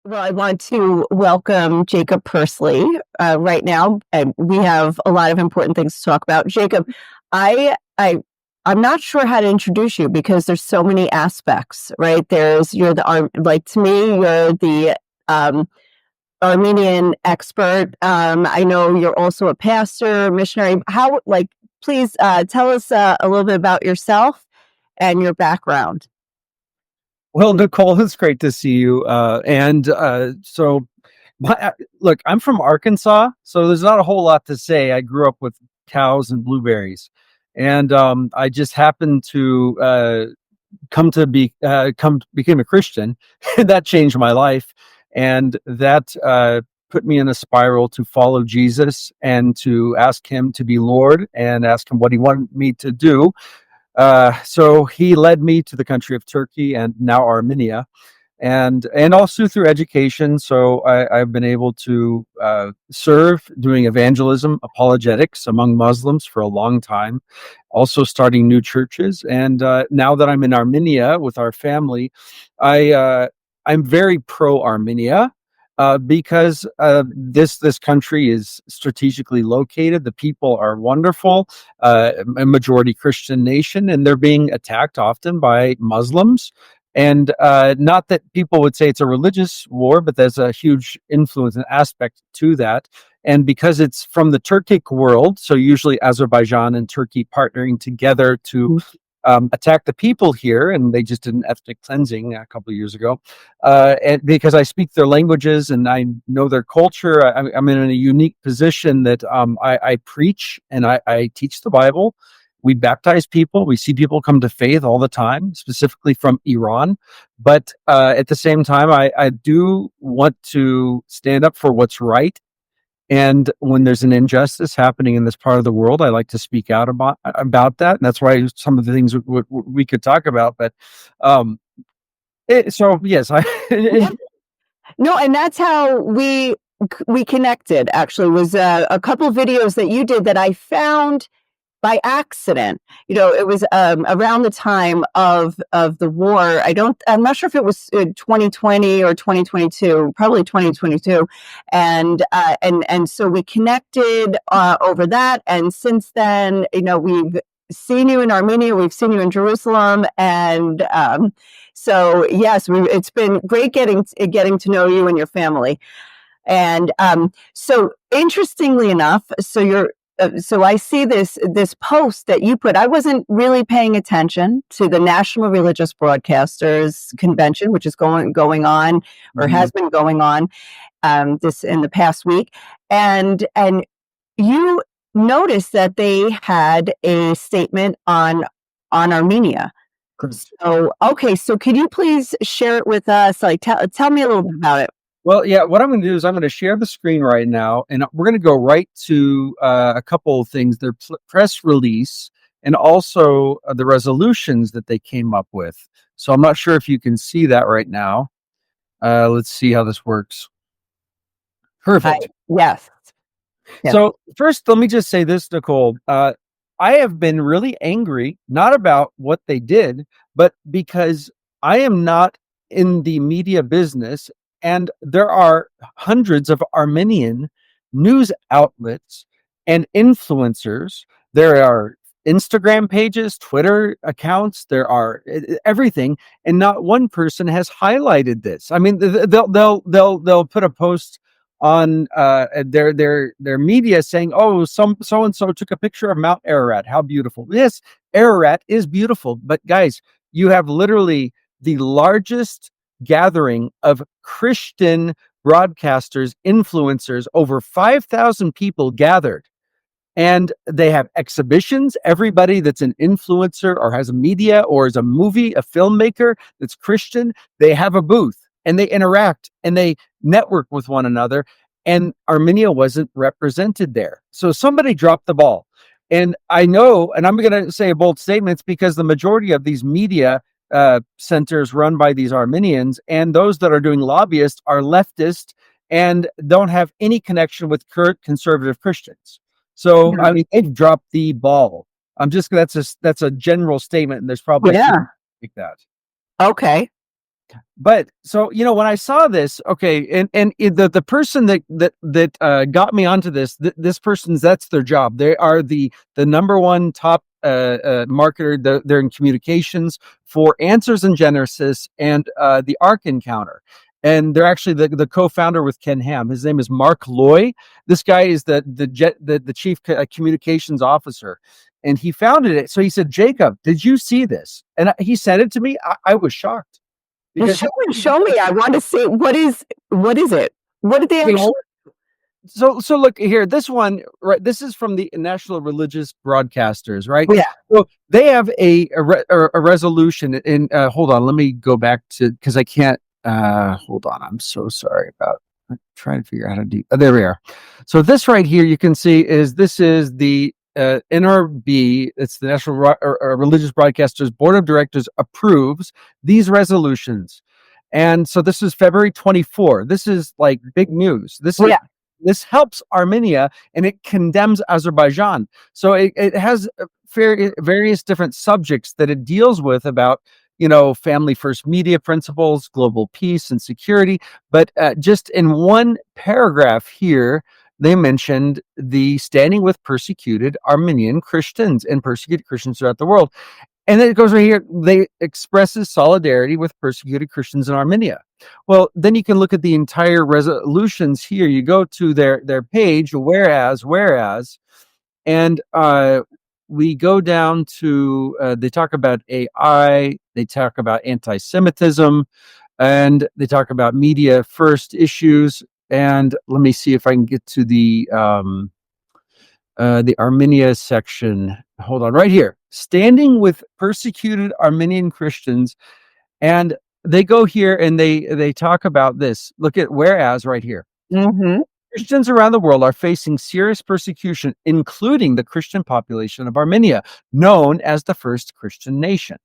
Well, I want to welcome Jacob Persley right now, and we have a lot of important things to talk about. Jacob, I, I, I'm not sure how to introduce you because there's so many aspects, right? You're like to me, you're the um, Armenian expert. I know you're also a pastor, missionary. Please tell us a little bit about yourself and your background. Well, Nicole, it's great to see you. Look, I'm from Arkansas, so there's not a whole lot to say. I grew up with cows and blueberries, and I just happened to became a Christian. That changed my life, and that put me in a spiral to follow Jesus and to ask Him to be Lord and ask Him what He wanted me to do. So he led me to the country of Turkey and now Armenia, and also through education. So I've been able to serve doing evangelism, apologetics among Muslims for a long time, also starting new churches. And now that I'm in Armenia with our family, I'm very pro Armenia. Because this country is strategically located, the people are wonderful, a majority Christian nation, and they're being attacked often by Muslims. And not that people would say it's a religious war, but there's a huge influence and aspect to that. And because it's from the Turkic world, so usually Azerbaijan and Turkey partnering together to attack the people here, and they just did an ethnic cleansing a couple of years ago. And because I speak their languages and I know their culture, I'm in a unique position that I preach and I teach the Bible. We baptize people. We see people come to faith all the time, specifically from Iran. But at the same time, I do want to stand up for what's right. And when there's an injustice happening in this part of the world, I like to speak out about that. And that's why some of the things we could talk about. But um, so yes, I No, and that's how we connected. Actually, was a couple of videos that you did that I found by accident. It was around the time of the war. I'm not sure if it was 2020 or 2022, probably 2022, and so we connected over that. And since then, we've seen you in Armenia, we've seen you in Jerusalem, and so yes, it's been great getting to know you and your family. And so interestingly enough, so I see this post that you put. I wasn't really paying attention to the National Religious Broadcasters Convention, which is going on or has been going on this in the past week, and you noticed that they had a statement on Armenia. So okay, so could you please share it with us? Like tell me a little bit about it. Well, yeah, what I'm going to do is I'm going to share the screen right now, and we're going to go right to a couple of things, their press release, and also the resolutions that they came up with. So I'm not sure if you can see that right now. Let's see how this works. Perfect. Yes. Yes. So first, let me just say this, Nicole. I have been really angry, not about what they did, but because I am not in the media business, and there are hundreds of Armenian news outlets and influencers. There are Instagram pages, Twitter accounts, there are everything, and not one person has highlighted this. I mean, they'll put a post on their media saying, "Oh, so and so took a picture of Mount Ararat. How beautiful!" Yes, Ararat is beautiful, but guys, you have literally the largest gathering of Christian broadcasters, influencers, over 5,000 people gathered. And they have exhibitions. Everybody that's an influencer or has a media or is a movie, a filmmaker that's Christian, they have a booth and they interact and they network with one another. And Armenia wasn't represented there. So somebody dropped the ball. And I know, and I'm going to say a bold statement, it's because the majority of these media centers run by these Armenians, and those that are doing lobbyists are leftist and don't have any connection with current conservative Christians. So I mean, they've dropped the ball. That's a general statement, and there's probably Yeah. like that. Okay. But so when I saw this, okay, the person that got me onto this, this person's that's their job. They are the number one top marketer. They're in communications for Answers in Genesis and the Ark Encounter. And they're actually the co-founder with Ken Ham. His name is Mark Loy. This guy is the chief communications officer, and he founded it. So he said, "Jacob, did you see this?" And he sent it to me. I was shocked Well, because show me. I want to see what is it? What did they actually? so look here. This one, right? This is from the National Religious Broadcasters, right? Yeah. So they have a resolution. In hold on, let me go back to because I can't. Hold on, I'm so sorry about. I'm trying to figure out how to do. There we are. So this right here, you can see this is the NRB. It's the National Religious Broadcasters Board of Directors approves these resolutions. And so this is February 24. This is like big news. This helps Armenia and it condemns Azerbaijan. So it has various different subjects that it deals with about, family first media principles, global peace and security. But just in one paragraph here, they mentioned the standing with persecuted Armenian Christians and persecuted Christians throughout the world. And then it goes right here. They expresses solidarity with persecuted Christians in Armenia. Well, then you can look at the entire resolutions here. You go to their page, whereas, and we go down to they talk about AI, they talk about anti-Semitism, and they talk about media first issues. And let me see if I can get to the Armenia section. Hold on, right here. Standing with persecuted Armenian Christians, and they go here and they talk about this. Look at whereas right here. Mm-hmm. Christians around the world are facing serious persecution, including the Christian population of Armenia, known as the first Christian nation,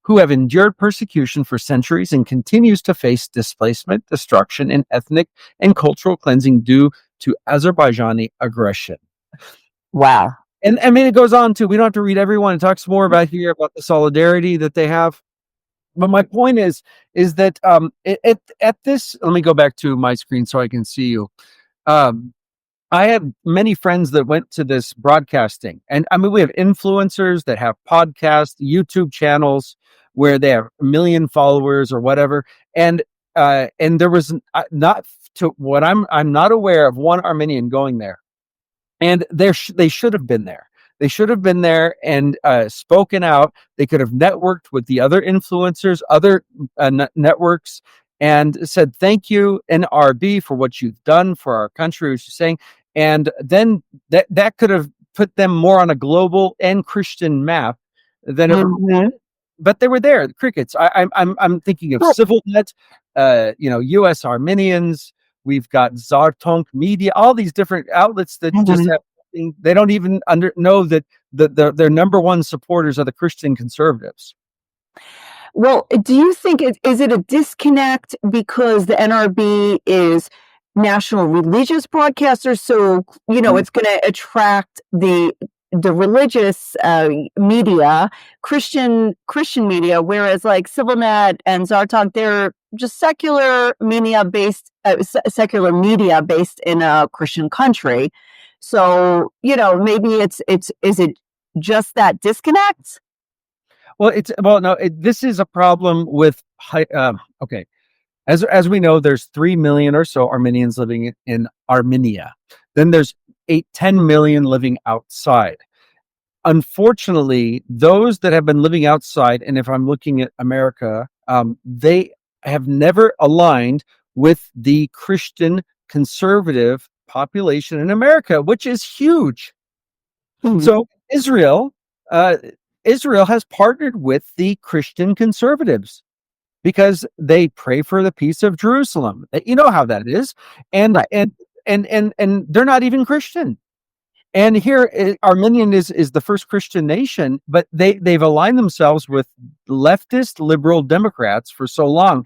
who have endured persecution for centuries and continues to face displacement, destruction, and ethnic and cultural cleansing due to Azerbaijani aggression. Wow. And I mean, it goes on to, we don't have to read everyone. It talks more about here about the solidarity that they have. But my point is that at this, let me go back to my screen so I can see you. I have many friends that went to this broadcasting, and I mean, we have influencers that have podcasts, YouTube channels where they have 1 million followers or whatever. And there was not to what I'm not aware of one Armenian going there. And they should have been there. They should have been there and spoken out. They could have networked with the other influencers, other networks, and said, "Thank you, NRB, for what you've done for our country," as you're saying. And then that could have put them more on a global and Christian map than Mm-hmm. but they were there. Crickets. I'm thinking of CivilNet, U.S. Armenians. We've got Zartonk Media, all these different outlets that just have. They don't even know that their number one supporters are the Christian conservatives. Well, do you think is it a disconnect because the NRB is national religious broadcasters, so it's going to attract the religious media, Christian media, whereas like CivilNet and Zartalk, they're just secular media based in a Christian country. So maybe is it just that disconnect? Well, no. This is a problem with okay. As we know, there's 3 million or so Armenians living in Armenia. Then there's 10 million living outside. Unfortunately, those that have been living outside, and if I'm looking at America, they have never aligned with the Christian conservative population in America, which is huge. Mm-hmm. So Israel has partnered with the Christian conservatives because they pray for the peace of Jerusalem. You know how that is, and Right. and they're not even Christian. And here, Armenian is the first Christian nation, but they've aligned themselves with leftist liberal Democrats for so long.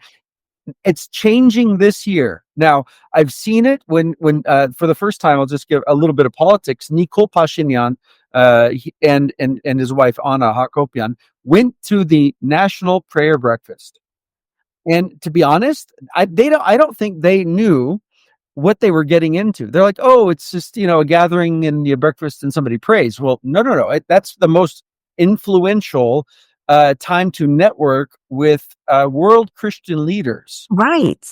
It's changing this year. Now, I've seen it when for the first time. I'll just give a little bit of politics. Nikol Pashinyan and his wife Anna Hakopian went to the National Prayer Breakfast. And to be honest, I don't think they knew what they were getting into. They're like, oh, it's just, a gathering and you breakfast and somebody prays. Well, no. That's the most influential time to network with world Christian leaders. Right.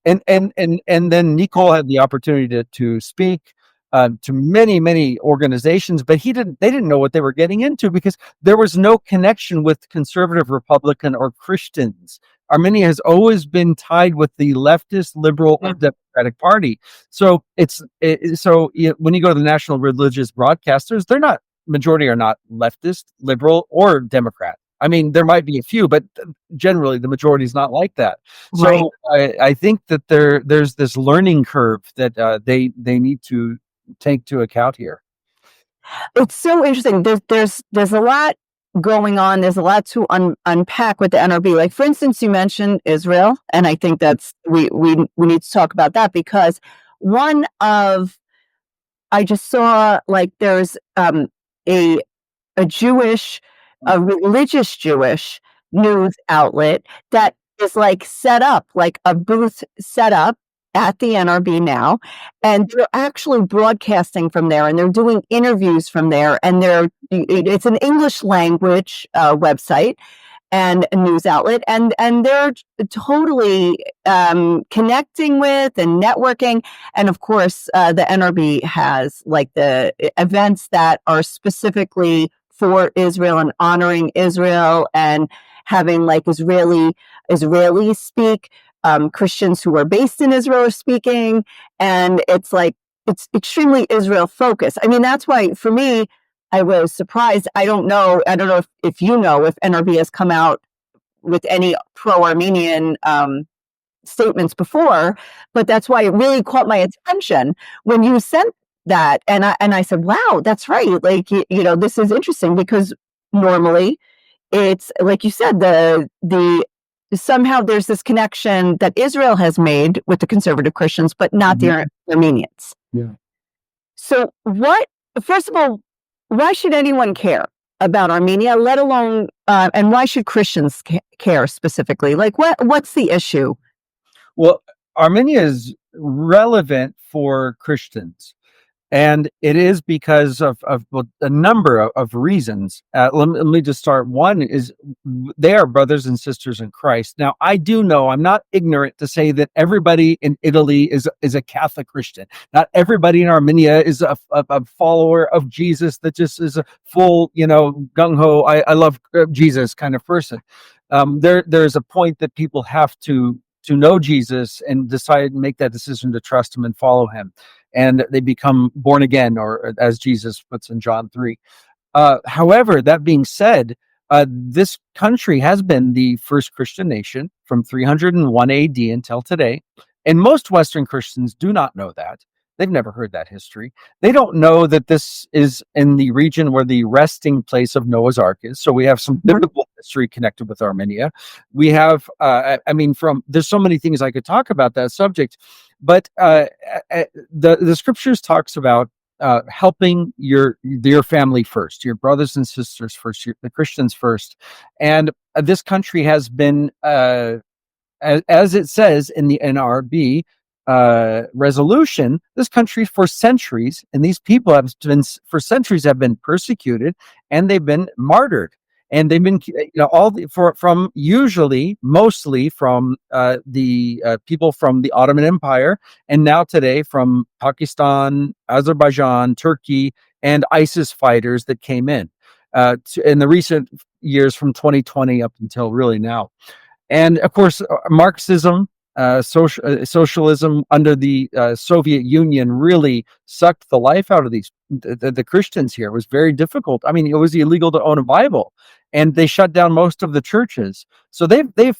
And then Nicole had the opportunity to speak to many organizations, but they didn't know what they were getting into because there was no connection with conservative Republican or Christians. Armenia has always been tied with the leftist liberal Democratic Party. So when you go to the national religious broadcasters, they're not, majority are not leftist, liberal, or Democrat. I mean, there might be a few, but generally the majority is not like that. Right. So I think that there's this learning curve that they need to take to account here. It's so interesting. There's a lot going on. There's a lot to unpack with the NRB. Like, for instance, you mentioned Israel, and I think that's we need to talk about that because I just saw, like, there's a Jewish, a religious Jewish news outlet that is like set up, like a booth set up at the NRB now, and they're actually broadcasting from there, and they're doing interviews from there, and it's an English language website and a news outlet, and they're totally connecting with and networking. And of course, the NRB has like the events that are specifically for Israel and honoring Israel and having like Israelis speak. Christians who are based in Israel are speaking, and it's extremely Israel focused. I mean, that's why for me, I was surprised. I don't know if you know if NRB has come out with any pro-Armenian statements before, but that's why it really caught my attention when you sent that, and I said, "Wow, that's right." Like, this is interesting because normally it's like you said, the somehow there's this connection that Israel has made with the conservative Christians, but not the Armenians. Yeah. So first of all, why should anyone care about Armenia, let alone, and why should Christians care specifically? Like, what's the issue? Well, Armenia is relevant for Christians. And it is because of a number of reasons. Let me just start. One is they are brothers and sisters in Christ. Now, I do know, I'm not ignorant to say that everybody in Italy is a Catholic Christian. Not everybody in Armenia is a follower of Jesus that just is a full, gung-ho, I love Jesus kind of person. There's a point that people have to know Jesus and make that decision to trust him and follow him. And they become born again, or as Jesus puts in John 3. However, that being said, this country has been the first Christian nation from 301 AD until today. And most Western Christians do not know that. They've never heard that history. They don't know that this is in the region where the resting place of Noah's Ark is. So we have some biblical history connected with Armenia. We have, there's so many things I could talk about that subject, but the scriptures talks about helping your family first, your brothers and sisters first, the Christians first. And this country has been, as it says in the NRB resolution, this country for centuries, and these people have been for centuries have been persecuted, and they've been martyred, and they've been mostly from the people from the Ottoman Empire, and now today from Pakistan, Azerbaijan, Turkey, and ISIS fighters that came in the recent years from 2020 up until really now. And of course, Marxism, socialism under the Soviet Union really sucked the life out of the Christians here. It was very difficult. I mean, it was illegal to own a Bible, and they shut down most of the churches. So they've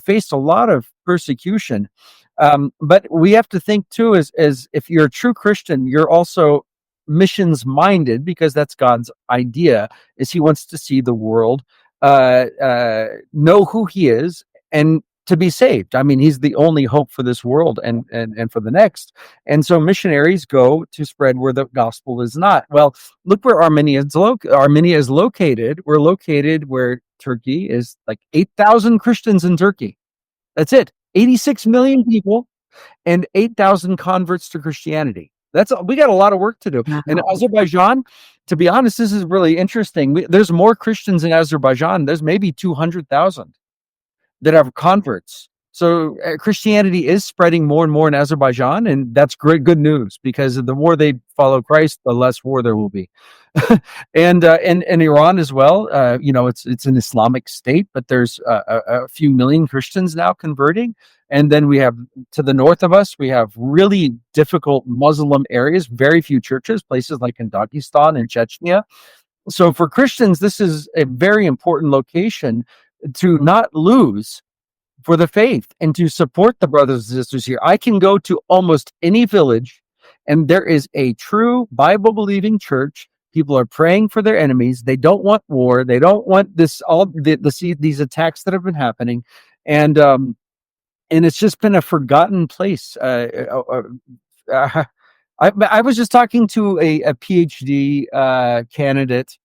faced a lot of persecution. But we have to think too, as if you're a true Christian, you're also missions minded, because that's God's idea. Is He wants to see the world know who He is and to be saved. I mean, He's the only hope for this world and for the next. And so missionaries go to spread where the gospel is not. Well, look where Armenia is located. We're located where Turkey is, like 8,000 Christians in Turkey. That's it. 86 million people and 8,000 converts to Christianity. We got a lot of work to do. And Wow. Azerbaijan, to be honest, this is really interesting. There's more Christians in Azerbaijan. There's maybe 200,000 that have converts. So Christianity is spreading more and more in Azerbaijan, and that's good news, because the more they follow Christ, the less war there will be. And Iran as well. It's an Islamic state, but there's a few million Christians now converting. And then we have, to the north of us, we have really difficult Muslim areas, very few churches, places like in Dagestan and Chechnya. So for Christians, this is a very important location to not lose for the faith and to support the brothers and sisters here. I can go to almost any village and there is a true Bible believing church. People are praying for their enemies. They don't want war. They don't want these attacks that have been happening. And it's just been a forgotten place. I was just talking to a PhD candidate,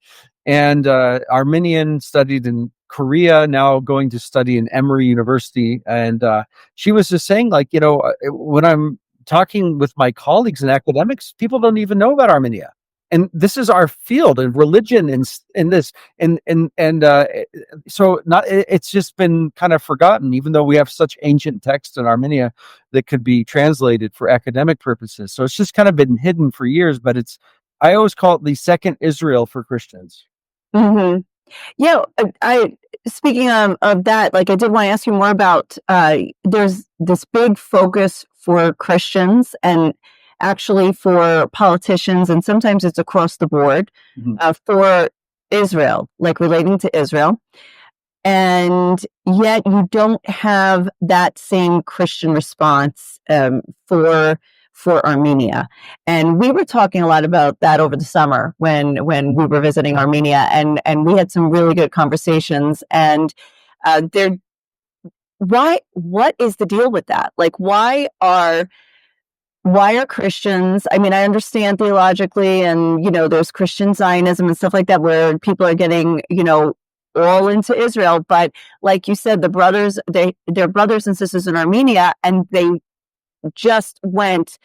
and Armenian, studied in Korea, now going to study in Emory University. And she was just saying, like, when I'm talking with my colleagues and academics, people don't even know about Armenia. And this is our field of religion and this and so not it's just been kind of forgotten, even though we have such ancient texts in Armenia that could be translated for academic purposes. So it's just kind of been hidden for years, but I always call it the second Israel for Christians. Hmm. Yeah, I speaking of that, like I did want to ask you more about there's this big focus for Christians and actually for politicians, and sometimes it's across the board for Israel, like relating to Israel. And yet you don't have that same Christian response for Armenia. And we were talking a lot about that over the summer when we were visiting Armenia, and we had some really good conversations. And what is the deal with that? Like, why are Christians, I mean, I understand theologically, and there's Christian Zionism and stuff like that, where people are getting all into Israel, but like you said, they're brothers and sisters in Armenia, and they just went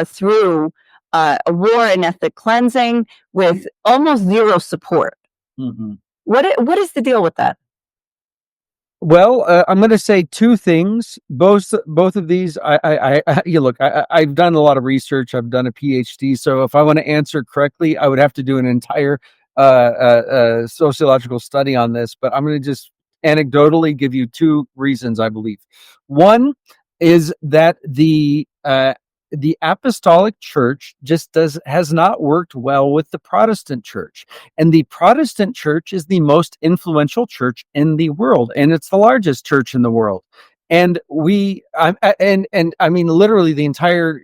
through a war and ethnic cleansing with almost zero support. Mm-hmm. What is the deal with that? Well, I'm going to say two things. Both of these, you look, I've done a lot of research. I've done a PhD, so if I want to answer correctly, I would have to do an entire sociological study on this. But I'm going to just anecdotally give you two reasons, I believe. One is that the apostolic church just has not worked well with the Protestant church, and the Protestant church is the most influential church in the world, and it's the largest church in the world. And I mean, literally the entire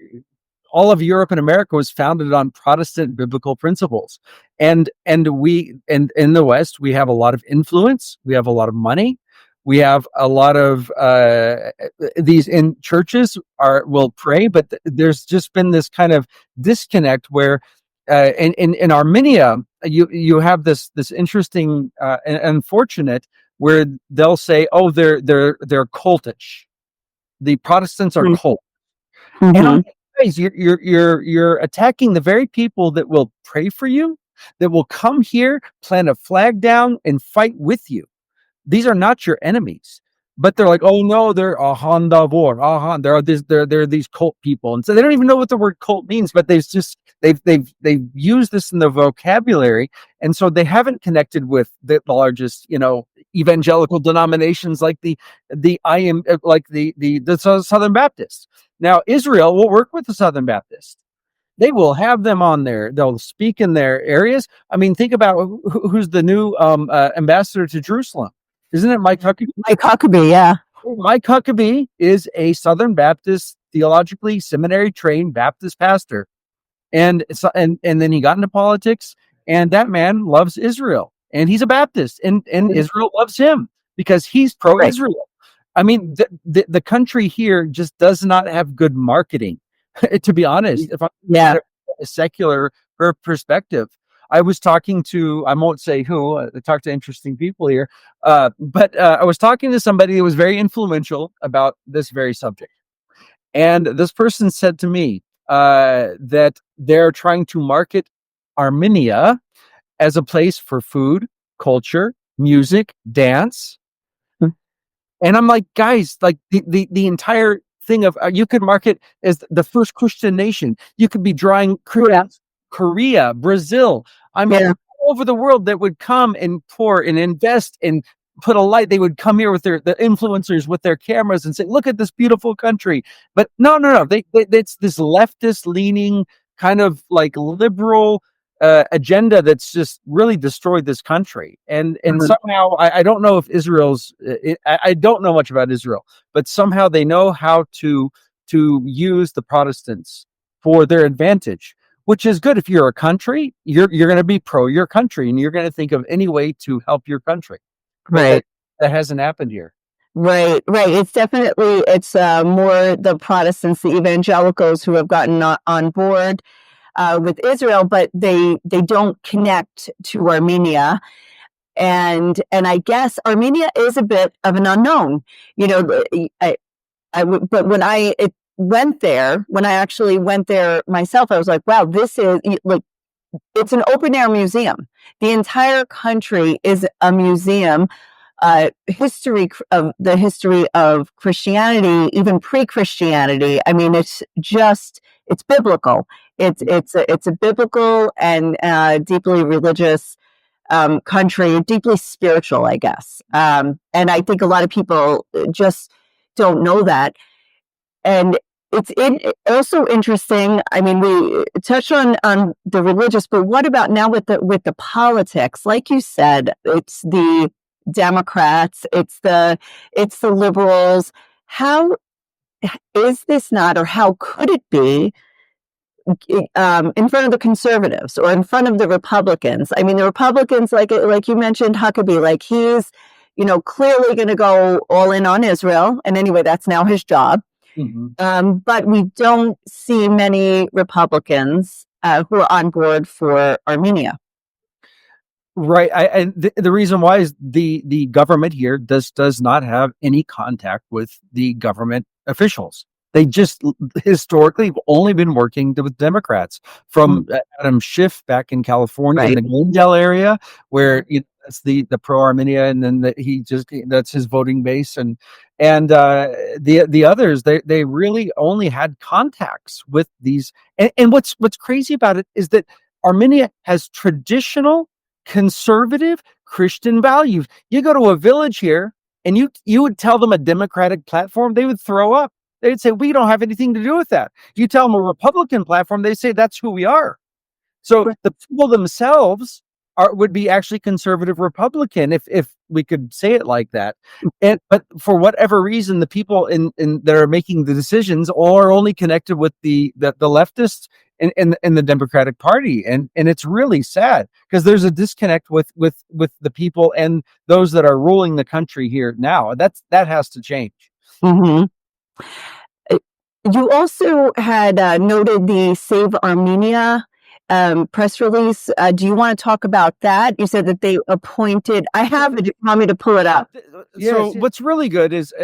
all of Europe and America was founded on Protestant biblical principles. And in the West, we have a lot of influence, we have a lot of money, we have a lot of these in churches will pray, but there's just been this kind of disconnect where in Armenia you have this interesting and unfortunate where they'll say, oh, they're cultish. The Protestants are cult. Mm-hmm. And I'm like, guys, you're attacking the very people that will pray for you, that will come here, plant a flag down, and fight with you. These are not your enemies. But they're like, oh no, they're Ahan Davor, Ahan. They're these cult people, and so they don't even know what the word cult means. But they've used this in the vocabulary, and so they haven't connected with the largest, evangelical denominations like the Southern Baptists. Now Israel will work with the Southern Baptists. They will have them on there. They'll speak in their areas. I mean, think about who's the new ambassador to Jerusalem. Isn't it Mike Huckabee? Mike Huckabee, yeah. Mike Huckabee is a Southern Baptist, theologically seminary trained Baptist pastor. And then he got into politics, and that man loves Israel, and he's a Baptist, and Israel loves him because he's pro-Israel. Right. I mean, the country here just does not have good marketing, to be honest. If I'm a secular perspective, I was talking to, I won't say who, I talked to interesting people here, but I was talking to somebody who was very influential about this very subject. And this person said to me that they're trying to market Armenia as a place for food, culture, music, dance. Mm. And I'm like, guys, like the entire thing of you could market as the first Christian nation. You could be drawing Koreans, Korea, Brazil. I mean, Yeah. all over the world that would come and pour and invest and put a light. They would come here with the influencers with their cameras and say, "Look at this beautiful country." But no. It's this leftist leaning kind of like liberal agenda that's just really destroyed this country. And Mhm. somehow I don't know if Israel's I don't know much about Israel, but somehow they know how to use the Protestants for their advantage, which is good. If you're a country, you're going to be pro your country, and you're going to think of any way to help your country. But Right. that hasn't happened here. Right, right. It's more the Protestants, the evangelicals who have gotten on board with Israel, but they don't connect to Armenia. And I guess Armenia is a bit of an unknown. You know, but when I actually went there myself, I was like, wow, this is like, it's an open air museum. The entire country is a museum. History of Christianity, even pre-Christianity. I mean, it's biblical. It's a biblical and deeply religious country, deeply spiritual, I guess. And I think a lot of people just don't know that. And also interesting. I mean, we touched on the religious, but what about now with the politics? Like you said, it's the Democrats, it's the liberals. How is this not, or how could it be in front of the conservatives or in front of the Republicans? I mean, the Republicans, like you mentioned, Huckabee, like he's clearly going to go all in on Israel, and anyway, that's now his job. Mhm. But we don't see many Republicans who are on board for Armenia. Right. And the reason why is the government here does not have any contact with the government officials. They just historically have only been working with Democrats, from Adam Schiff back in California in Right. the Glendale area, where that's the pro Armenia, and then that's his voting base, and the others, they really only had contacts with these. And what's crazy about it is that Armenia has traditional conservative Christian values. You go to a village here and you would tell them a Democratic platform, they would throw up. They'd say, we don't have anything to do with that. You tell them a Republican platform, they say that's who we are. So the people themselves would be actually conservative Republican, if we could say it like that. But for whatever reason, the people in that are making the decisions are only connected with the leftists in the Democratic Party, and it's really sad because there's a disconnect with the people and those that are ruling the country here now. That has to change. Mm-hmm. You also had noted the Save Armenia press release. Do you want to talk about that? You said that they appointed. I have it. You want me to pull it up? So what's really good is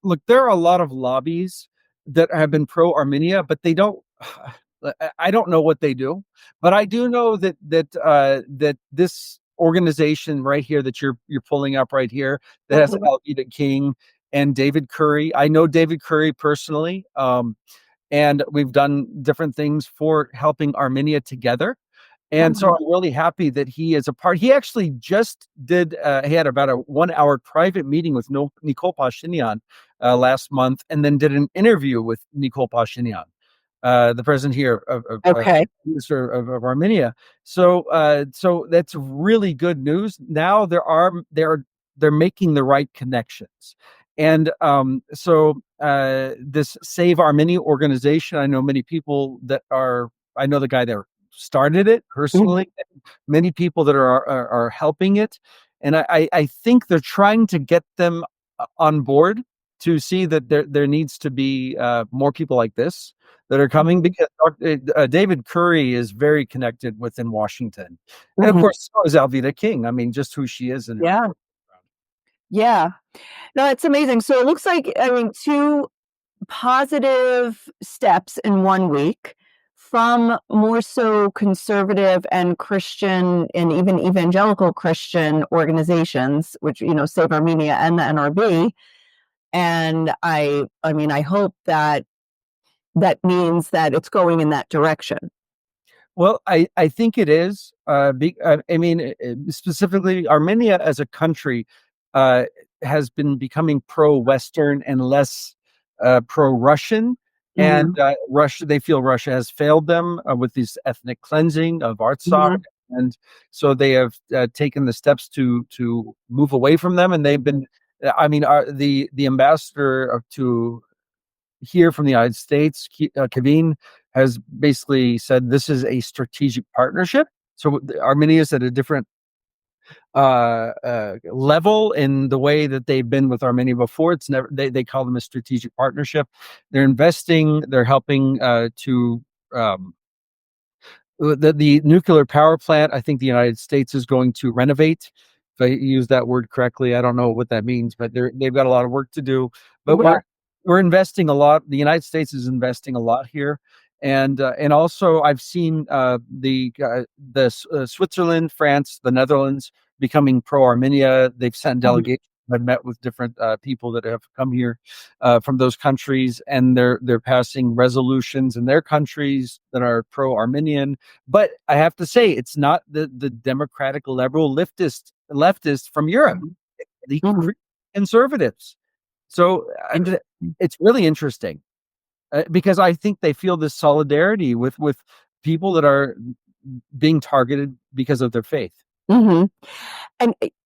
look, there are a lot of lobbies that have been pro Armenia, but they don't. I don't know what they do, but I do know that this organization right here that you're pulling up right here, that has Alveda King and David Curry. I know David Curry personally, and we've done different things for helping Armenia together. And so I'm really happy that he is a part. He actually just did. He had about a 1 hour private meeting with Nicole Pashinyan last month, and then did an interview with Nicole Pashinyan, the president here Okay. minister of Armenia. So that's really good news. Now they're making the right connections, and so this Save Armenia organization. I know many people that are. I know the guy that started it personally. Many people that are helping it, and I think they're trying to get them on board to see that there needs to be more people like this that are coming, because David Curry is very connected within Washington, and of Mhm. course so is Alveda King. I mean, just who she is and her. Yeah. Yeah. No, it's amazing. So it looks like, I mean, two positive steps in 1 week from more so conservative and Christian and even evangelical Christian organizations, which, Save Armenia and the NRB. And I mean, I hope that that means that it's going in that direction. Well, I think it is. I mean, specifically, Armenia as a country uh, has been becoming pro-Western and less pro-Russian. And Mhm. Russia, they feel Russia has failed them with this ethnic cleansing of Artsakh, Mhm. and so they have taken the steps to move away from them. And they've been, I mean, the ambassador to here from the United States, Kevin, has basically said this is a strategic partnership. So Armenia is at a different level in the way that they've been with Armenia before. It's never they call them a strategic partnership. They're investing. They're helping to um, the nuclear power plant. I think the United States is going to renovate. If I use that word correctly, I don't know what that means, but they've got a lot of work to do. But Yeah. we're investing a lot. The United States is investing a lot here, and also I've seen Switzerland, France, the Netherlands becoming pro Armenia. They've sent Mhm. delegations. I've met with different people that have come here from those countries, and they're passing resolutions in their countries that are pro Armenian. But I have to say, it's not the democratic liberal leftist from Europe, Mhm. the Mhm. conservatives. So Interesting. it's really interesting because I think they feel this solidarity with people that are being targeted because of their faith. Mhm.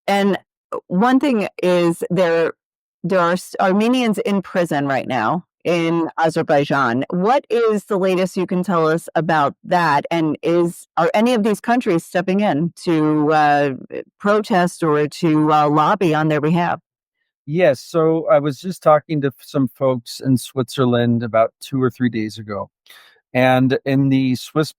And one thing is there are Armenians in prison right now in Azerbaijan. What is the latest you can tell us about that? And are any of these countries stepping in to protest or to lobby on their behalf? Yes, so I was just talking to some folks in Switzerland about 2 or 3 days ago, and in the Swiss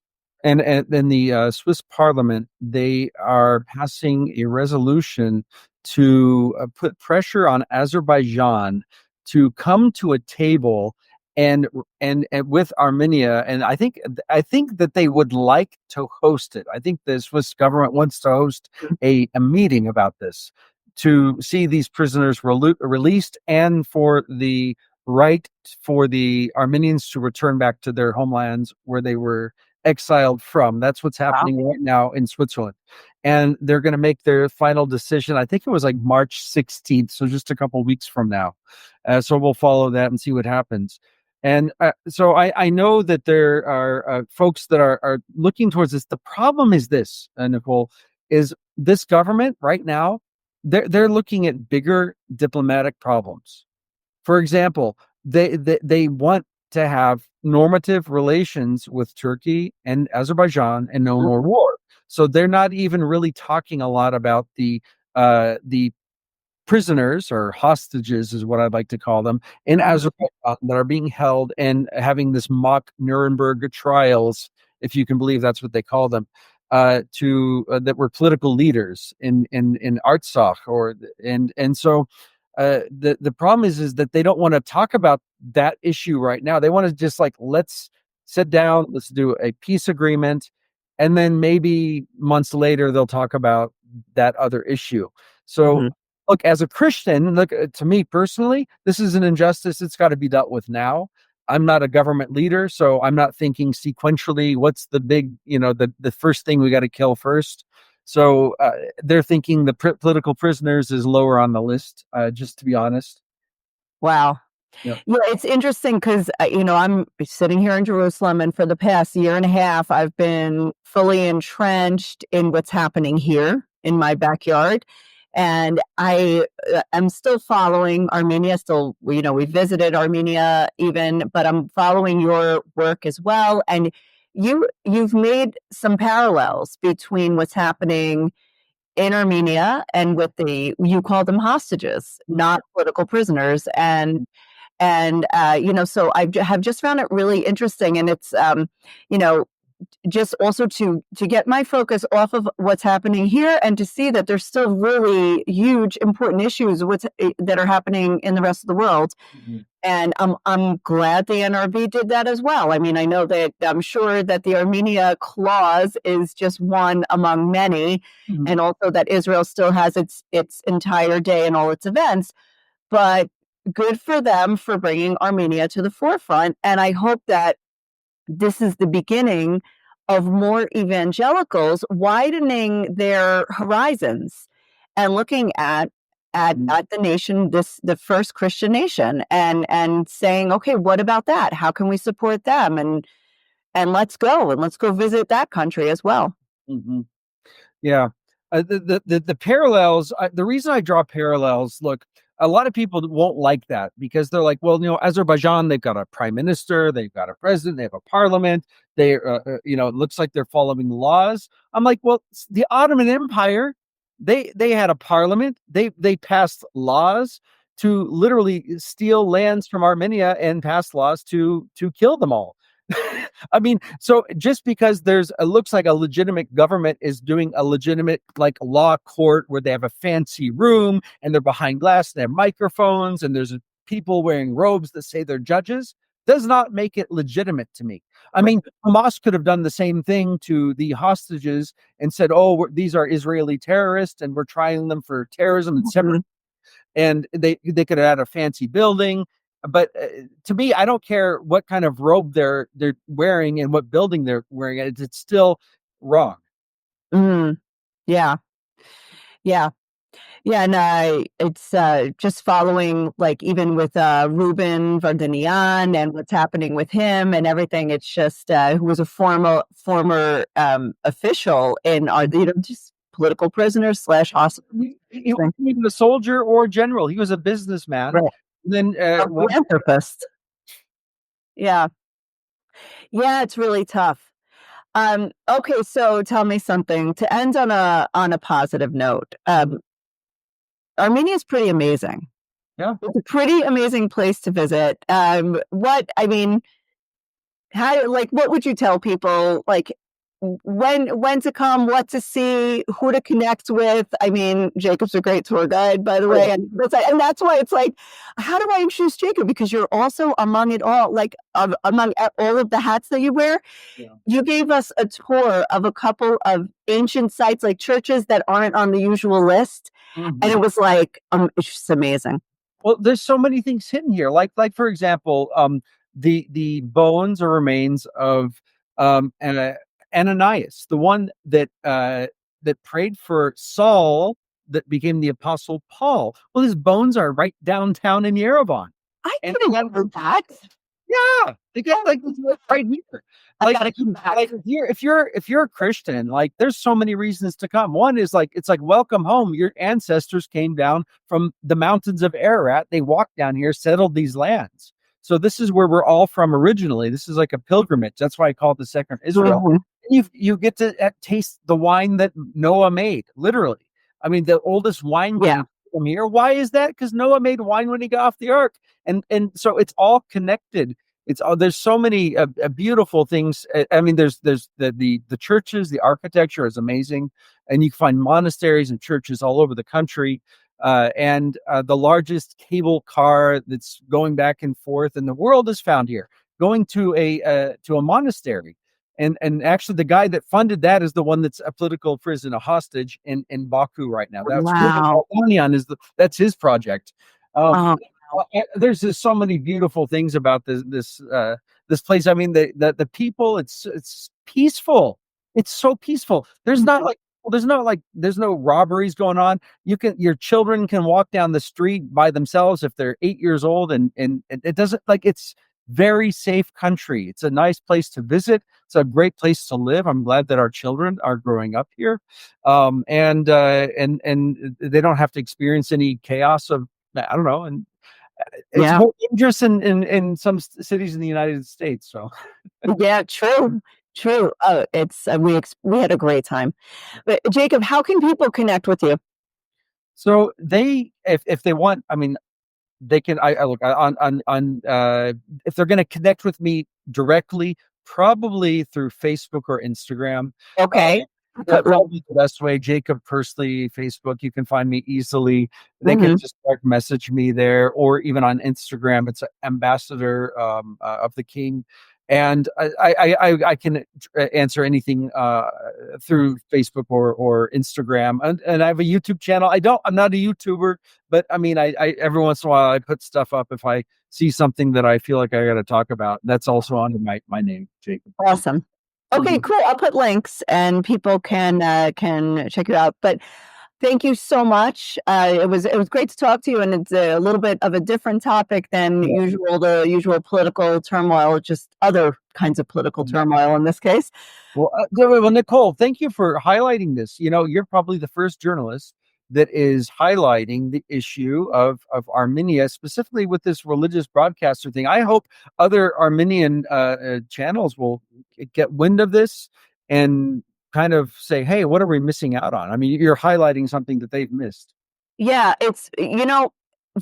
Parliament, they are passing a resolution to put pressure on Azerbaijan to come to a table and and with Armenia, and I think that they would like to host it. I think the Swiss government wants to host a meeting about this to see these prisoners released, and for the right for the Armenians to return back to their homelands where they were exiled from. That's what's Wow. happening right now in Switzerland. And they're going to make their final decision. I think it was like March 16th, so just a couple weeks from now. So we'll follow that and see what happens. And so I know that there are folks that are looking towards this. The problem is this, Nicole, is this government right now, they're looking at bigger diplomatic problems. For example, they want to have normative relations with Turkey and Azerbaijan and no more war. So they're not even really talking a lot about the prisoners or hostages is what I'd like to call them in Azerbaijan that are being held and having this mock Nuremberg trials, if you can believe that's what they call them, to that were political leaders in Artsakh and so the problem is that they don't want to talk about that issue right now. They want to just like let's sit down, let's do a peace agreement, and then maybe months later they'll talk about that other issue. So Mhm. look, as a Christian, look to me personally, this is an injustice. It's got to be dealt with now. I'm not a government leader, so I'm not thinking sequentially. What's the big, the first thing we got to kill first? So they're thinking the political prisoners is lower on the list. Just to be honest. Wow. Yeah. Yeah, it's interesting because, I'm sitting here in Jerusalem, and for the past year and a half, I've been fully entrenched in what's happening here in my backyard. And I am still following Armenia. Still, we visited Armenia even, but I'm following your work as well. And you've made some parallels between what's happening in Armenia, and with the, you call them hostages, not political prisoners, and you know, so have just found it really interesting, and it's you know, just also to get my focus off of what's happening here and to see that there's still really huge important issues that are happening in the rest of the world. Mhm. And I'm glad the NRB did that as well. I mean, I know that I'm sure that the Armenia clause is just one among many, Mhm. and also that Israel still has its entire day and all its events. But good for them for bringing Armenia to the forefront. And I hope that this is the beginning of more evangelicals widening their horizons and looking at the nation, the first Christian nation, and saying, okay, what about that? How can we support them? And let's go visit that country as well. Mhm. Yeah. The parallels, the reason I draw parallels, look, a lot of people won't like that because they're like, well, Azerbaijan, they've got a prime minister, they've got a president, they have a parliament, it looks like they're following laws. I'm like, well, the Ottoman Empire, they had a parliament, they passed laws to literally steal lands from Armenia and pass laws to kill them all. I mean, so just because it looks like a legitimate government is doing a legitimate like law court where they have a fancy room and they're behind glass, and they have microphones, and there's people wearing robes that say they're judges, does not make it legitimate to me. I mean, Hamas could have done the same thing to the hostages and said, "Oh, these are Israeli terrorists, and we're trying them for terrorism and separate." Mhm. And they could have had a fancy building, but to me, I don't care what kind of robe they're wearing and what building they're wearing. It's still wrong. Mm, yeah, yeah. Yeah, and it's just following, like, even with Ruben Vardanian and what's happening with him and everything. It's just who was a former official in our, just political prisoner slash hostage. He wasn't even a soldier or general. He was a businessman. Right. And then A philanthropist. Yeah, yeah, it's really tough. Okay, so tell me something to end on a positive note. Armenia is pretty amazing. yeah. It's a pretty amazing place to visit. What I mean, how, like, what would you tell people, like, when to come, what to see, who to connect with? I mean, Jacob's a great tour guide, by the way, and that's why it's like, how do I introduce Jacob? Because you're also among it all, like, among all of the hats that you wear. Yeah. You gave us a tour of a couple of ancient sites, like churches that aren't on the usual list, and Mhm. it was like, it's just amazing. Well, there's so many things hidden here. Like for example, the bones or remains of Ananias, the one that prayed for Saul, that became the apostle Paul. Well, his bones are right downtown in Yerevan, I and didn't know that. yeah, they got like this right here. I Like, gotta come back. like here, if you're a Christian, like there's so many reasons to come. One is like it's like welcome home. Your ancestors came down from the mountains of Ararat. They walked down here, settled these lands. So this is where we're all from originally. This is like a pilgrimage. That's why I call it the second Israel. Mhm. And you get to taste the wine that Noah made, literally. I mean, the oldest wine Yeah, came from here. Why is that? Because Noah made wine when he got off the ark, and so it's all connected. It's all, there's so many beautiful things. I mean, there's the churches, the architecture is amazing, and you can find monasteries and churches all over the country. And the largest cable car that's going back and forth in the world is found here, going to a monastery. And actually, the guy that funded that is the one that's a political prison, a hostage in Baku right now. That's Ruben wow. Balkanian, that's his project. Um, Oh, there's just so many beautiful things about this place. I mean, the people, it's peaceful. It's so peaceful. There's no robberies going on. Your children can walk down the street by themselves if they're 8 years old, and it doesn't, like, it's very safe country. It's a nice place to visit. It's a great place to live. I'm glad that our children are growing up here, and they don't have to experience any chaos of, I don't know. And it's yeah. more dangerous in some cities in the United States. So Yeah, true. True. Oh, it's we had a great time. But Jacob, how can people connect with you? So they, if they want, I mean, they can. I look on if they're going to connect with me directly, probably through Facebook or Instagram. Uh, Okay. Probably the best way. Jacob Persley, Facebook. You can find me easily. They can Hmm. just direct message me there, or even on Instagram. It's Ambassador of the King, and I can answer anything through Facebook or Instagram, and I have a YouTube channel. I'm not a YouTuber, but I mean, I every once in a while I put stuff up if I see something that I feel like I got to talk about. That's also under my name, Jacob. Awesome. Okay, Mhm. cool. I'll put links and people can check you out. But thank you so much. It was great to talk to you, and it's a little bit of a different topic than Yeah. usual. The usual political turmoil, just other kinds of political turmoil in this case. Well, Nicole, thank you for highlighting this. You know, you're probably the first journalist that is highlighting the issue of Armenia, specifically with this religious broadcaster thing. I hope other Armenian channels will get wind of this and kind of say, "Hey, what are we missing out on?" I mean, you're highlighting something that they've missed. Yeah, it's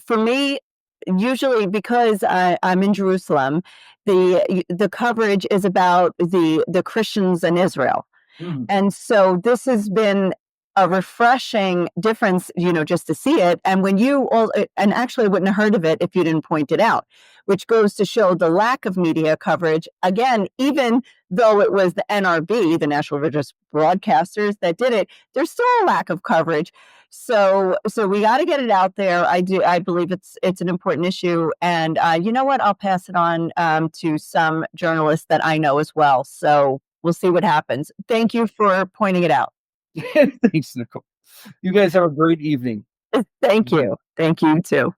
for me, usually because I'm in Jerusalem, the coverage is about the Christians in Israel. Mhm. And so this has been a refreshing difference, just to see it. And when you all, and actually I wouldn't have heard of it if you didn't point it out, which goes to show the lack of media coverage. Again, even though it was the NRB, the National Religious Broadcasters, that did it, there's still a lack of coverage. So we got to get it out there. I believe it's an important issue, and you know what? I'll pass it on to some journalists that I know as well. So we'll see what happens. Thank you for pointing it out. Thanks, Nicole. You guys have a great evening. Thank you. Thank you too.